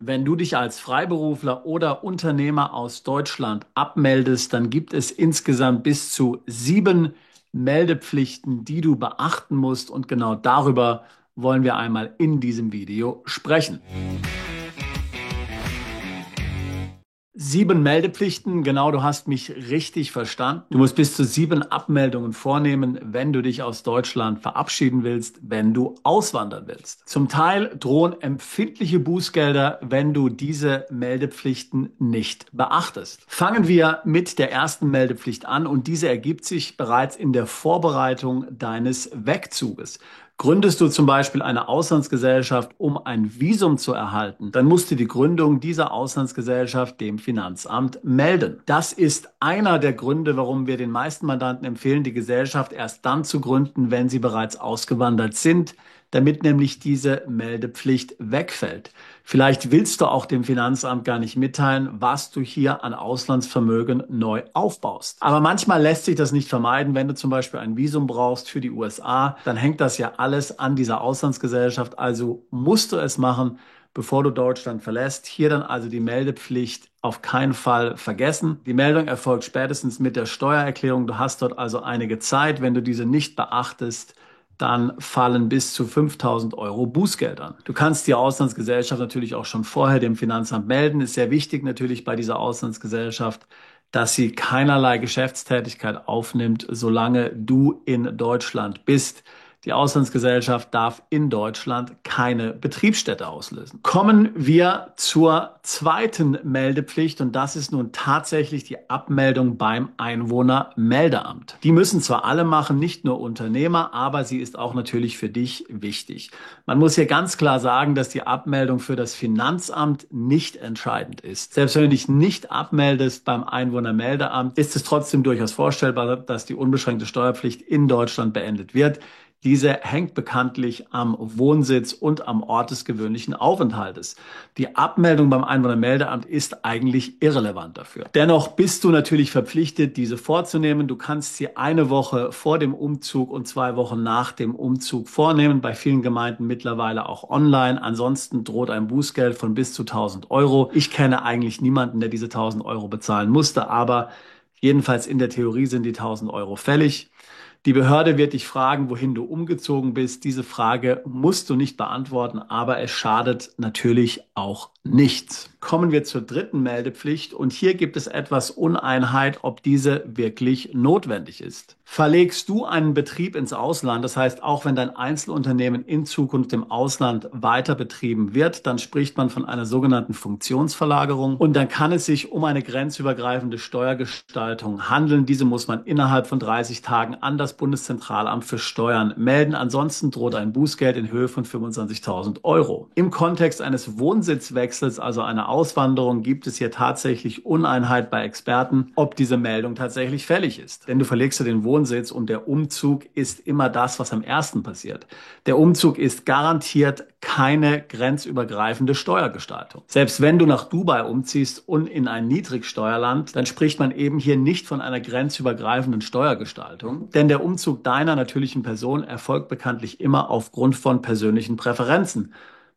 Wenn du dich als Freiberufler oder Unternehmer aus Deutschland abmeldest, dann gibt es insgesamt bis zu 7 Meldepflichten, die du beachten musst. Und genau darüber wollen wir einmal in diesem Video sprechen. 7 Meldepflichten, genau, du hast mich richtig verstanden. Du musst bis zu 7 Abmeldungen vornehmen, wenn du dich aus Deutschland verabschieden willst, wenn du auswandern willst. Zum Teil drohen empfindliche Bußgelder, wenn du diese Meldepflichten nicht beachtest. Fangen wir mit der ersten Meldepflicht an und diese ergibt sich bereits in der Vorbereitung deines Wegzuges. Gründest du zum Beispiel eine Auslandsgesellschaft, um ein Visum zu erhalten, dann musst du die Gründung dieser Auslandsgesellschaft dem Finanzamt melden. Das ist einer der Gründe, warum wir den meisten Mandanten empfehlen, die Gesellschaft erst dann zu gründen, wenn sie bereits ausgewandert sind, damit nämlich diese Meldepflicht wegfällt. Vielleicht willst du auch dem Finanzamt gar nicht mitteilen, was du hier an Auslandsvermögen neu aufbaust. Aber manchmal lässt sich das nicht vermeiden. Wenn du zum Beispiel ein Visum brauchst für die USA, dann hängt das ja alles an dieser Auslandsgesellschaft. Also musst du es machen, bevor du Deutschland verlässt. Hier dann also die Meldepflicht auf keinen Fall vergessen. Die Meldung erfolgt spätestens mit der Steuererklärung. Du hast dort also einige Zeit. Wenn du diese nicht beachtest, dann fallen bis zu 5.000 € Bußgeld an. Du kannst die Auslandsgesellschaft natürlich auch schon vorher dem Finanzamt melden. Ist sehr wichtig natürlich bei dieser Auslandsgesellschaft, dass sie keinerlei Geschäftstätigkeit aufnimmt, solange du in Deutschland bist. Die Auslandsgesellschaft darf in Deutschland keine Betriebsstätte auslösen. Kommen wir zur zweiten Meldepflicht und das ist nun tatsächlich die Abmeldung beim Einwohnermeldeamt. Die müssen zwar alle machen, nicht nur Unternehmer, aber sie ist auch natürlich für dich wichtig. Man muss hier ganz klar sagen, dass die Abmeldung für das Finanzamt nicht entscheidend ist. Selbst wenn du dich nicht abmeldest beim Einwohnermeldeamt, ist es trotzdem durchaus vorstellbar, dass die unbeschränkte Steuerpflicht in Deutschland beendet wird. Diese hängt bekanntlich am Wohnsitz und am Ort des gewöhnlichen Aufenthaltes. Die Abmeldung beim Einwohnermeldeamt ist eigentlich irrelevant dafür. Dennoch bist du natürlich verpflichtet, diese vorzunehmen. Du kannst sie eine Woche vor dem Umzug und 2 Wochen nach dem Umzug vornehmen. Bei vielen Gemeinden mittlerweile auch online. Ansonsten droht ein Bußgeld von bis zu 1.000 €. Ich kenne eigentlich niemanden, der diese 1.000 € bezahlen musste, aber jedenfalls in der Theorie sind die 1.000 € fällig. Die Behörde wird dich fragen, wohin du umgezogen bist. Diese Frage musst du nicht beantworten, aber es schadet natürlich auch nichts. Kommen wir zur dritten Meldepflicht und hier gibt es etwas Uneinheit, ob diese wirklich notwendig ist. Verlegst du einen Betrieb ins Ausland, das heißt auch wenn dein Einzelunternehmen in Zukunft im Ausland weiter betrieben wird, dann spricht man von einer sogenannten Funktionsverlagerung und dann kann es sich um eine grenzübergreifende Steuergestaltung handeln. Diese muss man innerhalb von 30 Tagen an das Bundeszentralamt für Steuern melden. Ansonsten droht ein Bußgeld in Höhe von 25.000 €. Im Kontext eines Wohnsitzwechsels, also einer Auswanderung, gibt es hier tatsächlich Uneinheit bei Experten, ob diese Meldung tatsächlich fällig ist. Denn du verlegst ja den Wohnsitz und der Umzug ist immer das, was am ersten passiert. Der Umzug ist garantiert keine grenzübergreifende Steuergestaltung. Selbst wenn du nach Dubai umziehst und in ein Niedrigsteuerland, dann spricht man eben hier nicht von einer grenzübergreifenden Steuergestaltung, denn der Umzug deiner natürlichen Person erfolgt bekanntlich immer aufgrund von persönlichen Präferenzen,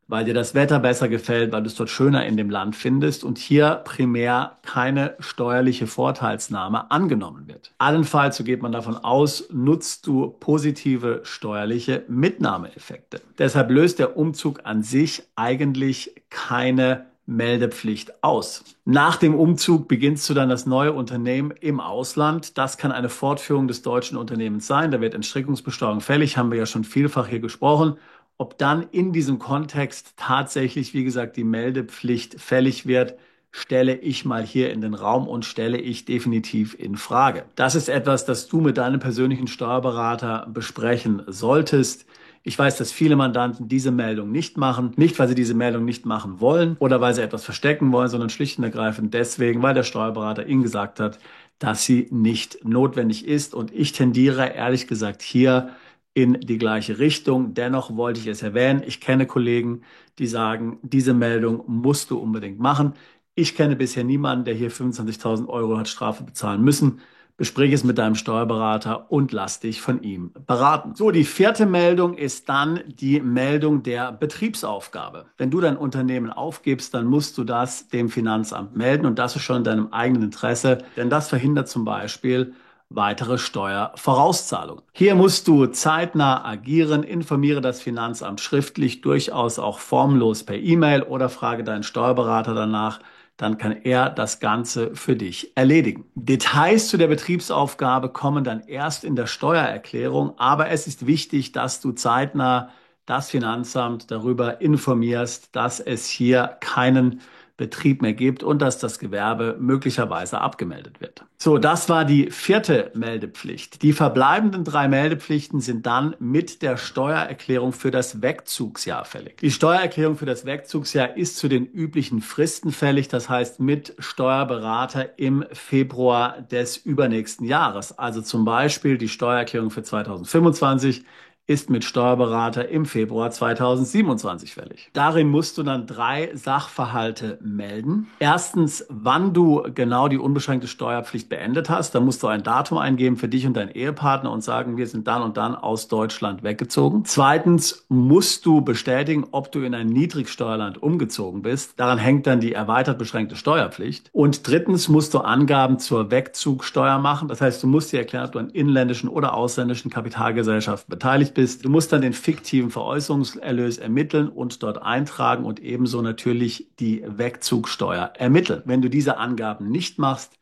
weil dir das Wetter besser gefällt, weil du es dort schöner in dem Land findest und hier primär keine steuerliche Vorteilsnahme angenommen wird. Allenfalls, so geht man davon aus, nutzt du positive steuerliche Mitnahmeeffekte. Deshalb löst der Umzug an sich eigentlich keine Meldepflicht aus. Nach dem Umzug beginnst du dann das neue Unternehmen im Ausland. Das kann eine Fortführung des deutschen Unternehmens sein. Da wird Entstrickungsbesteuerung fällig, haben wir ja schon vielfach hier gesprochen. Ob dann in diesem Kontext tatsächlich, wie gesagt, die Meldepflicht fällig wird, stelle ich mal hier in den Raum und stelle ich definitiv in Frage. Das ist etwas, das du mit deinem persönlichen Steuerberater besprechen solltest. Ich weiß, dass viele Mandanten diese Meldung nicht machen. Nicht, weil sie diese Meldung nicht machen wollen oder weil sie etwas verstecken wollen, sondern schlicht und ergreifend deswegen, weil der Steuerberater ihnen gesagt hat, dass sie nicht notwendig ist. Und ich tendiere ehrlich gesagt hier in die gleiche Richtung. Dennoch wollte ich es erwähnen. Ich kenne Kollegen, die sagen, diese Meldung musst du unbedingt machen. Ich kenne bisher niemanden, der hier 25.000 € hat Strafe bezahlen müssen. Besprich es mit deinem Steuerberater und lass dich von ihm beraten. So, die vierte Meldung ist dann die Meldung der Betriebsaufgabe. Wenn du dein Unternehmen aufgibst, dann musst du das dem Finanzamt melden und das ist schon in deinem eigenen Interesse, denn das verhindert zum Beispiel weitere Steuervorauszahlungen. Hier musst du zeitnah agieren, informiere das Finanzamt schriftlich, durchaus auch formlos per E-Mail oder frage deinen Steuerberater danach, dann kann er das Ganze für dich erledigen. Details zu der Betriebsaufgabe kommen dann erst in der Steuererklärung, aber es ist wichtig, dass du zeitnah das Finanzamt darüber informierst, dass es hier keinen Betrieb mehr gibt und dass das Gewerbe möglicherweise abgemeldet wird. So, das war die vierte Meldepflicht. Die verbleibenden 3 Meldepflichten sind dann mit der Steuererklärung für das Wegzugsjahr fällig. Die Steuererklärung für das Wegzugsjahr ist zu den üblichen Fristen fällig, das heißt mit Steuerberater im Februar des übernächsten Jahres. Also zum Beispiel die Steuererklärung für 2025 ist mit Steuerberater im Februar 2027 fällig. Darin musst du dann 3 Sachverhalte melden. Erstens, wann du genau die unbeschränkte Steuerpflicht beendet hast. Da musst du ein Datum eingeben für dich und deinen Ehepartner und sagen, wir sind dann und dann aus Deutschland weggezogen. Zweitens, musst du bestätigen, ob du in ein Niedrigsteuerland umgezogen bist. Daran hängt dann die erweitert beschränkte Steuerpflicht. Und drittens musst du Angaben zur Wegzugsteuer machen. Das heißt, du musst dir erklären, ob du an inländischen oder ausländischen Kapitalgesellschaften beteiligt bist. Du musst dann den fiktiven Veräußerungserlös ermitteln und dort eintragen und ebenso natürlich die Wegzugsteuer ermitteln. Wenn du diese Angaben nicht machst,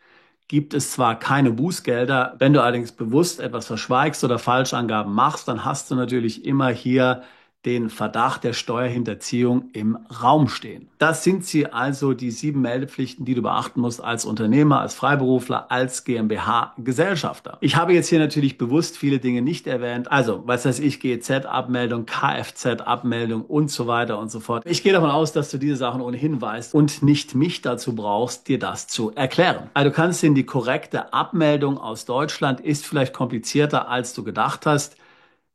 gibt es zwar keine Bußgelder, wenn du allerdings bewusst etwas verschweigst oder Falschangaben machst, dann hast du natürlich immer hier den Verdacht der Steuerhinterziehung im Raum stehen. Das sind sie also, die 7 Meldepflichten, die du beachten musst als Unternehmer, als Freiberufler, als GmbH-Gesellschafter. Ich habe jetzt hier natürlich bewusst viele Dinge nicht erwähnt. Also, was weiß ich, GEZ-Abmeldung, Kfz-Abmeldung und so weiter und so fort. Ich gehe davon aus, dass du diese Sachen ohnehin weißt und nicht mich dazu brauchst, dir das zu erklären. Also du kannst sehen, die korrekte Abmeldung aus Deutschland ist vielleicht komplizierter, als du gedacht hast.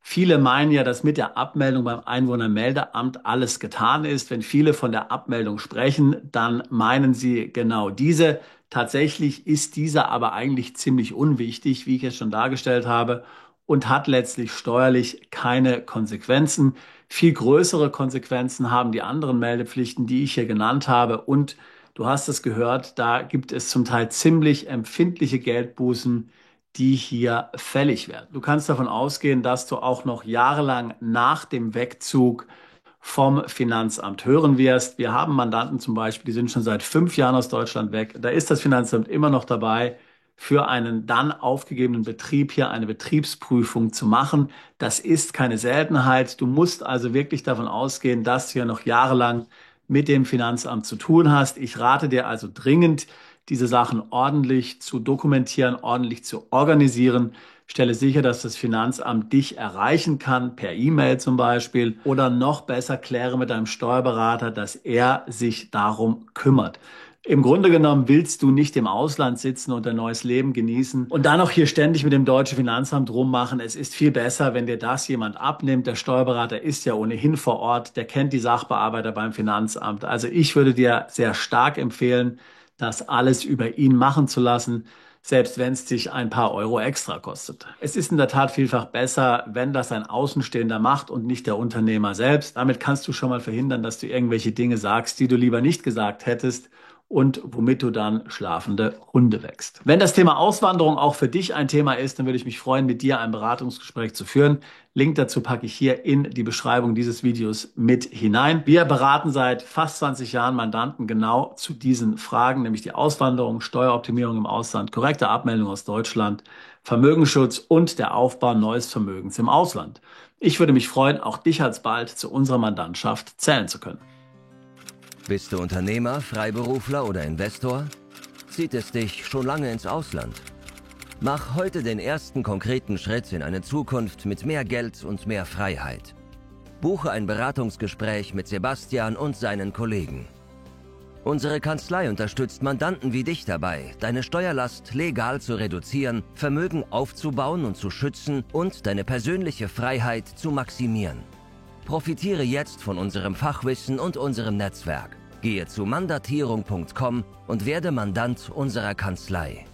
Viele meinen ja, dass mit der Abmeldung beim Einwohnermeldeamt alles getan ist. Wenn viele von der Abmeldung sprechen, dann meinen sie genau diese. Tatsächlich ist diese aber eigentlich ziemlich unwichtig, wie ich es schon dargestellt habe, und hat letztlich steuerlich keine Konsequenzen. Viel größere Konsequenzen haben die anderen Meldepflichten, die ich hier genannt habe. Und du hast es gehört, da gibt es zum Teil ziemlich empfindliche Geldbußen, die hier fällig werden. Du kannst davon ausgehen, dass du auch noch jahrelang nach dem Wegzug vom Finanzamt hören wirst. Wir haben Mandanten zum Beispiel, die sind schon seit 5 Jahren aus Deutschland weg. Da ist das Finanzamt immer noch dabei, für einen dann aufgegebenen Betrieb hier eine Betriebsprüfung zu machen. Das ist keine Seltenheit. Du musst also wirklich davon ausgehen, dass du ja noch jahrelang mit dem Finanzamt zu tun hast. Ich rate dir also dringend, diese Sachen ordentlich zu dokumentieren, ordentlich zu organisieren. Stelle sicher, dass das Finanzamt dich erreichen kann, per E-Mail zum Beispiel. Oder noch besser, kläre mit deinem Steuerberater, dass er sich darum kümmert. Im Grunde genommen willst du nicht im Ausland sitzen und ein neues Leben genießen und dann noch hier ständig mit dem deutschen Finanzamt rummachen. Es ist viel besser, wenn dir das jemand abnimmt. Der Steuerberater ist ja ohnehin vor Ort, der kennt die Sachbearbeiter beim Finanzamt. Also ich würde dir sehr stark empfehlen, das alles über ihn machen zu lassen, selbst wenn es dich ein paar Euro extra kostet. Es ist in der Tat vielfach besser, wenn das ein Außenstehender macht und nicht der Unternehmer selbst. Damit kannst du schon mal verhindern, dass du irgendwelche Dinge sagst, die du lieber nicht gesagt hättest und womit du dann schlafende Hunde wächst. Wenn das Thema Auswanderung auch für dich ein Thema ist, dann würde ich mich freuen, mit dir ein Beratungsgespräch zu führen. Link dazu packe ich hier in die Beschreibung dieses Videos mit hinein. Wir beraten seit fast 20 Jahren Mandanten genau zu diesen Fragen, nämlich die Auswanderung, Steueroptimierung im Ausland, korrekte Abmeldung aus Deutschland, Vermögensschutz und der Aufbau neues Vermögens im Ausland. Ich würde mich freuen, auch dich alsbald zu unserer Mandantschaft zählen zu können. Bist du Unternehmer, Freiberufler oder Investor? Zieht es dich schon lange ins Ausland? Mach heute den ersten konkreten Schritt in eine Zukunft mit mehr Geld und mehr Freiheit. Buche ein Beratungsgespräch mit Sebastian und seinen Kollegen. Unsere Kanzlei unterstützt Mandanten wie dich dabei, deine Steuerlast legal zu reduzieren, Vermögen aufzubauen und zu schützen und deine persönliche Freiheit zu maximieren. Profitiere jetzt von unserem Fachwissen und unserem Netzwerk. Gehe zu mandatierung.com und werde Mandant unserer Kanzlei.